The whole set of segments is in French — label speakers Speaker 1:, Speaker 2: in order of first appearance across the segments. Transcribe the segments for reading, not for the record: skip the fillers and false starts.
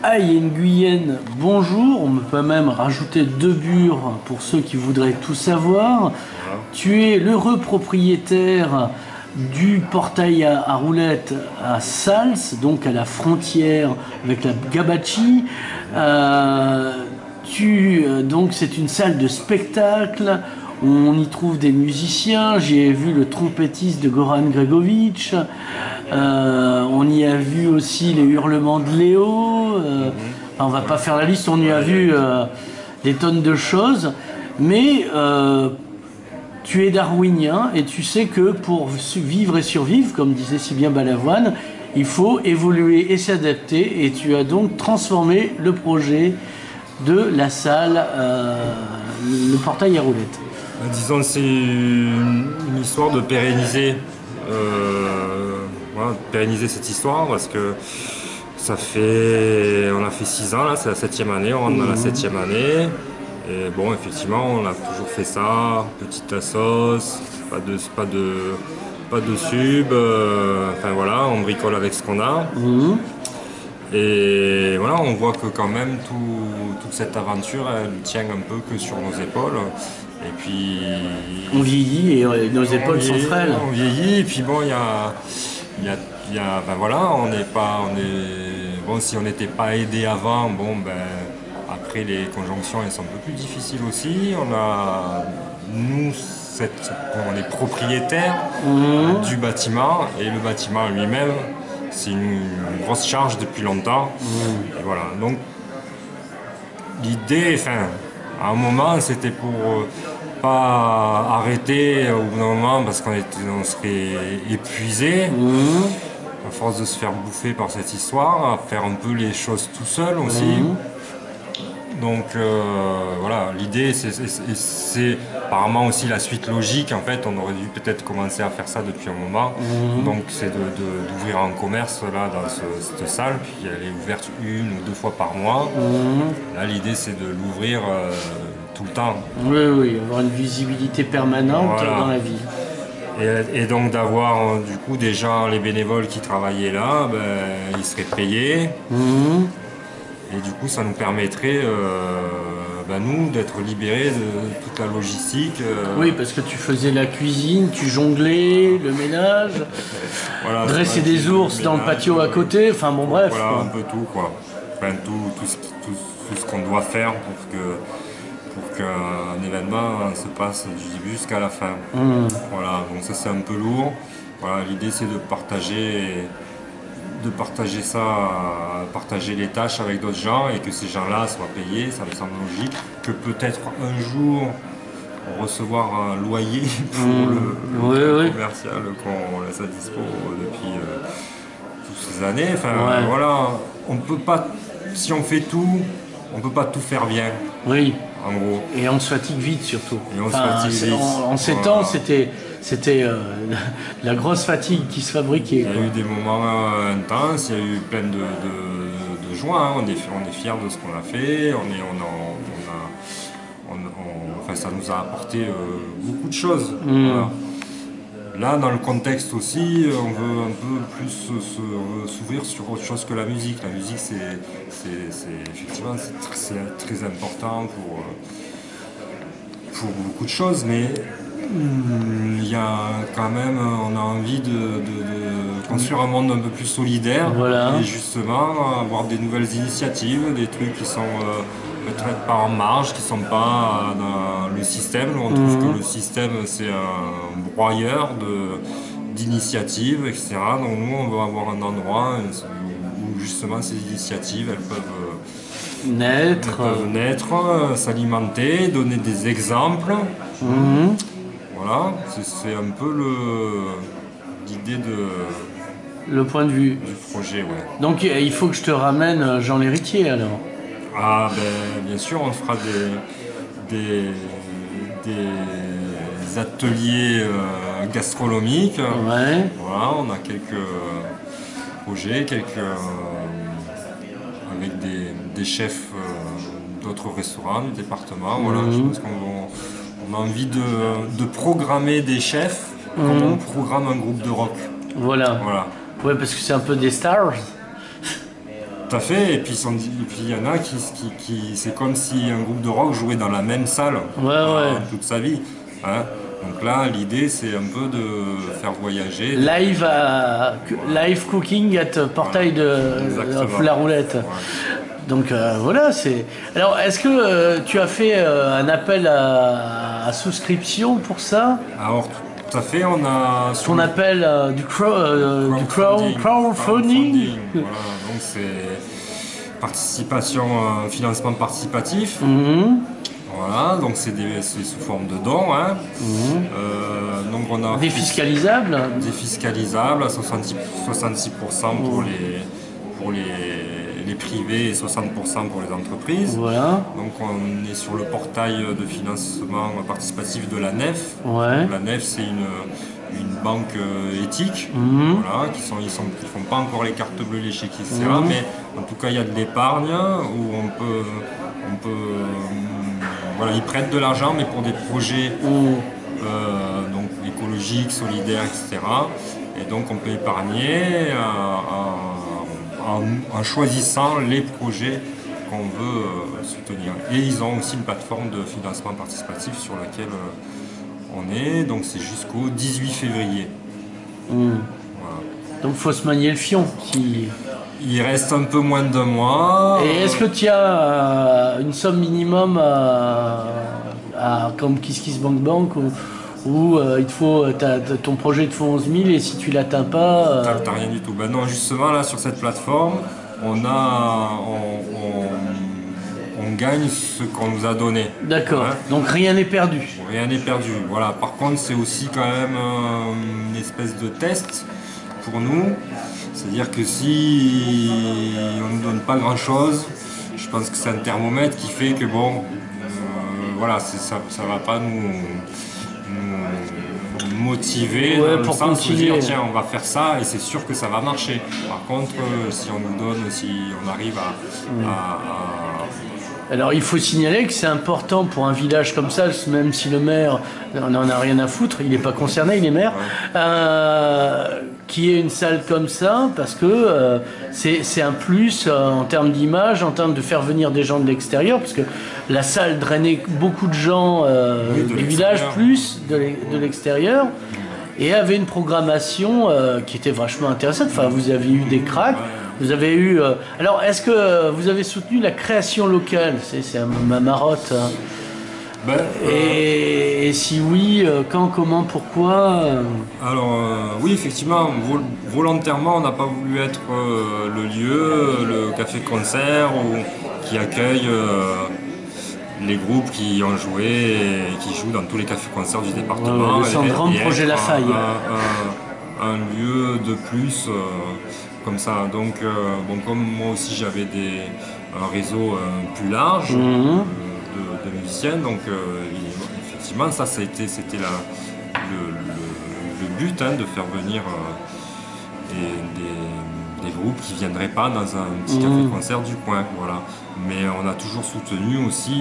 Speaker 1: Aïe Nguyen, bonjour, on peut même rajouter deux bures pour ceux qui voudraient tout savoir.
Speaker 2: Voilà.
Speaker 1: Tu es l'heureux propriétaire du portail à roulettes à Sals, donc à la frontière avec la Gabachi. Donc c'est une salle de spectacle. On y trouve des musiciens. J'ai vu le trompettiste de Goran Gregovic. On y a vu aussi les hurlements de Léo. On va pas faire la liste. On y a vu des tonnes de choses. Mais tu es darwinien et tu sais que pour vivre et survivre, comme disait si bien Balavoine, il faut évoluer et s'adapter. Et tu as donc transformé le projet de la salle, le portail à roulettes.
Speaker 2: Disons, c'est une histoire de pérenniser, voilà, pérenniser cette histoire parce que on a fait 6 ans là, c'est la 7e année, on rentre dans la 7e année. Et bon, effectivement, on a toujours fait ça, petite sauce, pas de sub, enfin voilà, on bricole avec ce qu'on a. Et voilà, on voit que quand même toute cette aventure, elle tient un peu que sur nos épaules. Et puis
Speaker 1: on vieillit et nos épaules sont frêles.
Speaker 2: On vieillit et puis bon, ben voilà, bon, si on n'était pas aidé avant, bon ben après les conjonctions elles sont un peu plus difficiles aussi. Nous, on est propriétaire du bâtiment et le bâtiment lui-même, c'est une grosse charge depuis longtemps. Et voilà, donc l'idée, enfin, à un moment, c'était pour pas arrêter au bout d'un moment parce on serait épuisé à force de se faire bouffer par cette histoire, à faire un peu les choses tout seul aussi. Donc voilà, l'idée c'est apparemment aussi la suite logique. En fait, on aurait dû peut-être commencer à faire ça depuis un moment. Donc c'est d'ouvrir un commerce là dans cette salle, puis elle est ouverte 1 ou 2 fois par mois. Là, l'idée c'est de l'ouvrir tout le temps.
Speaker 1: Oui, avoir une visibilité permanente dans la ville.
Speaker 2: Et donc d'avoir du coup déjà les bénévoles qui travaillaient là, ben, ils seraient payés. Et du coup, ça nous permettrait, nous, d'être libérés de toute la logistique.
Speaker 1: Oui, parce que tu faisais la cuisine, tu jonglais, le ménage, voilà, dresser des ours dans le patio à côté, enfin bon, bref.
Speaker 2: Voilà, un peu tout, quoi. Enfin, tout ce qu'on doit faire pour qu'un événement se passe du début jusqu'à la fin. Voilà, donc ça, c'est un peu lourd. Voilà, l'idée, c'est de partager partager les tâches avec d'autres gens et que ces gens-là soient payés, ça me semble logique. Que peut-être un jour recevoir un loyer pour le commercial qu'on laisse à dispo depuis toutes ces années. Enfin voilà, on peut pas, si on fait tout, on peut pas tout faire bien.
Speaker 1: Oui.
Speaker 2: En gros.
Speaker 1: Et on se fatigue vite surtout.
Speaker 2: Et on se fatigue vite.
Speaker 1: En 7 ans, c'était la grosse fatigue qui se fabriquait.
Speaker 2: Il y a eu des moments intenses, il y a eu plein de joie. On est fiers de ce qu'on a fait. Enfin, ça nous a apporté beaucoup de choses. Voilà. Là, dans le contexte aussi, on veut un peu plus s'ouvrir sur autre chose que la musique. La musique, effectivement, c'est très important pour beaucoup de choses, mais il y a quand même, on a envie de construire un monde un peu plus solidaire et justement avoir des nouvelles initiatives, des trucs qui sont peut-être pas en marge, qui sont pas dans le système. On trouve que le système c'est un broyeur d'initiatives, etc. Donc nous on veut avoir un endroit où justement ces initiatives elles peuvent naître, s'alimenter, donner des exemples. Voilà, c'est un peu l'idée
Speaker 1: le point de vue
Speaker 2: du projet, ouais.
Speaker 1: Donc il faut que je te ramène Jean l'héritier alors.
Speaker 2: Ah ben bien sûr, on fera des ateliers gastronomiques.
Speaker 1: Ouais.
Speaker 2: Voilà, on a quelques projets, avec des chefs d'autres restaurants du département. Voilà, je pense qu'on a envie de programmer des chefs comme on programme un groupe de rock.
Speaker 1: Voilà. Ouais, parce que c'est un peu des stars.
Speaker 2: Tout à fait, et puis il y en a qui c'est comme si un groupe de rock jouait dans la même salle toute sa vie. Hein. Donc là, l'idée, c'est un peu de faire voyager.
Speaker 1: Live cooking at Portail de la Roulette. Ouais. Donc voilà, c'est... Alors, est-ce que tu as fait un appel à souscription pour ça?
Speaker 2: Alors, tout à fait, on a...
Speaker 1: Ce qu'on appelle du crowdfunding.
Speaker 2: Voilà, donc c'est participation, financement participatif. Voilà, donc c'est sous forme de dons. Hein. Donc on a
Speaker 1: défiscalisable
Speaker 2: à 66% pour les privés et 60% pour les entreprises.
Speaker 1: Voilà.
Speaker 2: Donc on est sur le portail de financement participatif de la NEF.
Speaker 1: Ouais.
Speaker 2: La NEF, c'est une banque éthique, voilà, ils font pas encore les cartes bleues, les chèques, etc. Mais en tout cas, il y a de l'épargne où on peut voilà, ils prêtent de l'argent, mais pour des projets donc écologiques, solidaires, etc. Et donc on peut épargner en choisissant les projets qu'on veut soutenir. Et ils ont aussi une plateforme de financement participatif sur laquelle on est, donc c'est jusqu'au 18 février.
Speaker 1: Voilà. Donc il faut se manier le fion.
Speaker 2: Il reste un peu moins d'un mois.
Speaker 1: Et est-ce que tu as une somme minimum comme KissKissBankBank où il te faut, ton projet te faut 11 000 et si tu l'atteins pas...
Speaker 2: T'as rien du tout. Ben non, justement là sur cette plateforme, on gagne ce qu'on nous a donné.
Speaker 1: D'accord, hein. Donc rien n'est perdu.
Speaker 2: Rien n'est perdu, voilà. Par contre, c'est aussi quand même une espèce de test pour nous. C'est-à-dire que si on ne nous donne pas grand-chose, je pense que c'est un thermomètre qui fait que bon, voilà, ça va pas nous motiver dans le sens de dire tiens, on va faire ça et c'est sûr que ça va marcher. Par contre, si on nous donne, si on arrive à
Speaker 1: Alors il faut signaler que c'est important pour un village comme ça, même si le maire n'en a rien à foutre, il n'est pas concerné, il est maire, qu'il y ait une salle comme ça, parce que c'est un plus en termes d'image, en termes de faire venir des gens de l'extérieur, parce que la salle drainait beaucoup de gens des villages plus de l'extérieur, et avait une programmation qui était vachement intéressante. Enfin, vous avez eu des cracks. Vous avez eu... Alors, est-ce que vous avez soutenu la création locale? C'est ma marotte. Hein. Et si oui, quand, comment, pourquoi
Speaker 2: Alors, oui, effectivement, volontairement, on n'a pas voulu être le lieu, le café-concert qui accueille les groupes qui ont joué et qui jouent dans tous les cafés-concerts du département.
Speaker 1: Le syndrome Projet La Faille.
Speaker 2: Un lieu de plus... comme ça, donc bon, comme moi aussi j'avais un réseau plus large de musiciens, donc effectivement ça c'était le but, hein, de faire venir des groupes qui ne viendraient pas dans un petit café-concert du coin, voilà. Mais on a toujours soutenu aussi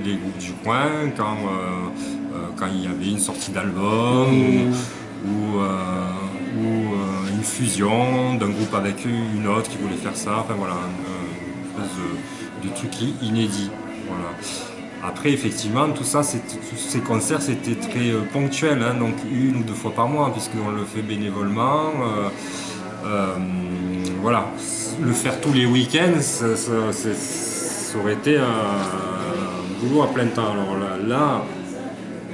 Speaker 2: les groupes du coin quand il y avait une sortie d'album ou une fusion d'un groupe avec une autre qui voulait faire ça, enfin voilà, une espèce de truc inédit. Voilà. Après, effectivement, tous ces concerts, c'était très ponctuel, hein, donc 1 ou 2 fois par mois, puisqu'on le fait bénévolement. Voilà, le faire tous les week-ends, ça aurait été un boulot à plein temps. Alors là,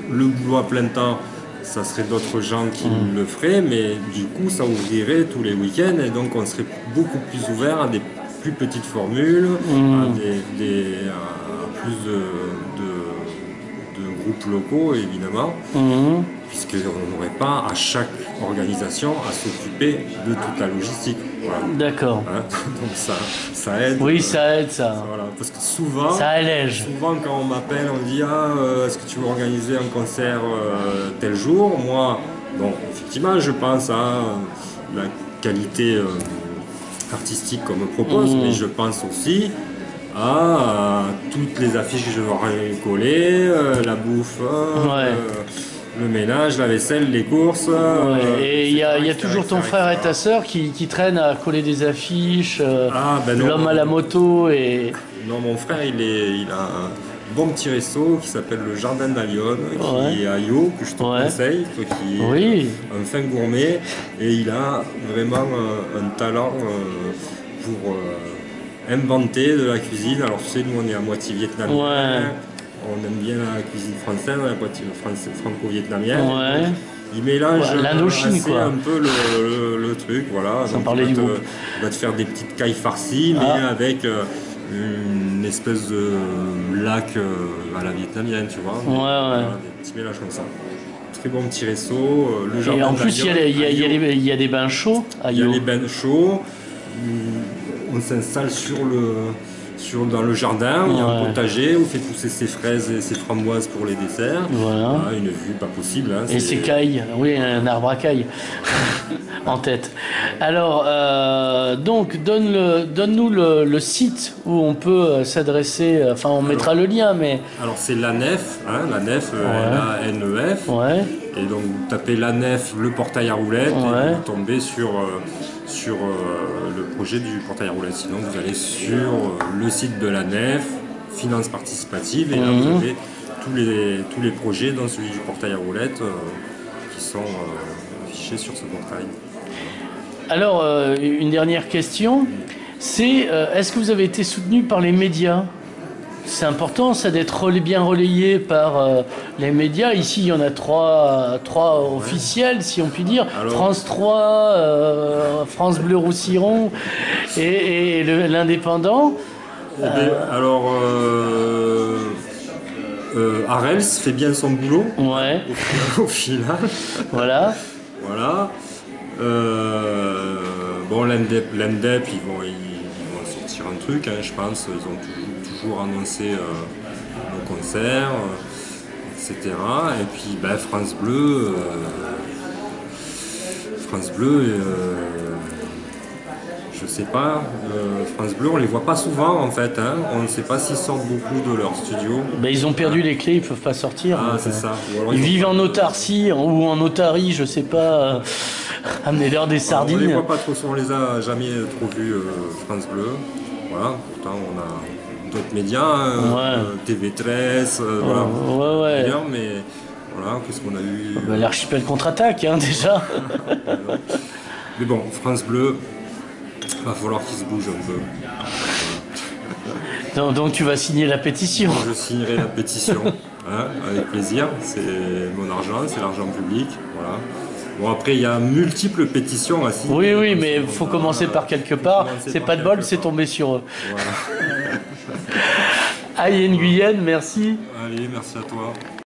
Speaker 2: le boulot à plein temps, ça serait d'autres gens qui le feraient, mais du coup ça ouvrirait tous les week-ends et donc on serait beaucoup plus ouvert à des plus petites formules, à plus de groupes locaux évidemment, puisqu'on n'aurait pas à chaque organisation à s'occuper de toute la logistique. Voilà.
Speaker 1: D'accord.
Speaker 2: Hein, donc ça aide.
Speaker 1: Oui, ça aide ça.
Speaker 2: Voilà, parce que souvent,
Speaker 1: ça allège.
Speaker 2: Souvent quand on m'appelle, on me dit est-ce que tu veux organiser un concert tel jour? Moi, bon, effectivement, je pense à la qualité artistique qu'on me propose, mais je pense aussi à toutes les affiches que je vais coller, la bouffe. Le ménage, la vaisselle, les courses.
Speaker 1: Et il y a toujours ton frère et ta sœur qui traînent à coller des affiches,
Speaker 2: Non,
Speaker 1: l'homme à la moto et...
Speaker 2: Non, mon frère, il a un bon petit resto qui s'appelle le Jardin d'Alion, qui est à Io, que je te conseille, toi qui es un fin gourmet. Et il a vraiment un talent pour inventer de la cuisine. Alors tu sais, nous on est à moitié vietnamien, on aime bien la cuisine française, la moitié franco-vietnamienne. Il mélange
Speaker 1: l'Indochine, quoi.
Speaker 2: Un peu le truc, voilà.
Speaker 1: Sans parler du groupe.
Speaker 2: Il va te faire des petites cailles farcies, mais avec une espèce de lac à la vietnamienne, tu vois. Des petits mélanges comme ça. Très bon petit resto.
Speaker 1: Et en plus, il y a des bains chauds à Io.
Speaker 2: Il y a les bains chauds. On s'installe dans le jardin, il y a un potager, on fait pousser ses fraises et ses framboises pour les desserts. Une vue pas possible. Hein,
Speaker 1: et ses cailles, un arbre à cailles en tête. Alors, donc, donne-nous le site où on peut s'adresser, enfin on mettra le lien, mais... Alors
Speaker 2: c'est la Nef, la Nef, L-A-N-E-F. Et donc vous tapez la Nef, le portail à roulettes, et vous tombez sur le projet du portail à roulettes. Sinon vous allez sur le site de la Nef, Finances Participatives, et là vous avez tous les projets dans celui du portail à roulettes qui sont affichés sur ce portail.
Speaker 1: Alors, une dernière question, c'est est-ce que vous avez été soutenu par les médias ? C'est important, ça, d'être bien relayé par les médias. Ici, il y en a trois officiels, si on peut dire. Alors, France 3, France Bleu Roussillon et l'Indépendant.
Speaker 2: Arels fait bien son boulot. Au final.
Speaker 1: Voilà.
Speaker 2: L'Indep, ils vont sortir un truc, je pense. Ils ont toujours annoncé nos concerts, etc. Et puis France Bleu, je sais pas. France Bleu, on les voit pas souvent en fait. On ne sait pas s'ils sortent beaucoup de leur studio.
Speaker 1: Ils ont perdu les clés, ils peuvent pas sortir.
Speaker 2: C'est ça.
Speaker 1: Ils vivent en autarcie ou en otarie, je sais pas. Amenez-leur des sardines.
Speaker 2: On les voit pas trop, on les a jamais trop vus, France Bleu. Voilà, pourtant on a d'autres médias, TV13, mais voilà, qu'est-ce qu'on a eu
Speaker 1: l'Archipel contre-attaque, déjà.
Speaker 2: Mais bon, France Bleu, va falloir qu'ils se bougent un peu.
Speaker 1: Donc tu vas signer la pétition.
Speaker 2: Je signerai la pétition, avec plaisir. C'est mon argent, c'est l'argent public, voilà. Bon, après, il y a multiples pétitions à signer.
Speaker 1: Oui, mais il faut commencer par quelque part. C'est pas de bol, c'est tombé sur eux.
Speaker 2: Voilà.
Speaker 1: Aïe Nguyen, merci.
Speaker 2: Allez, merci à toi.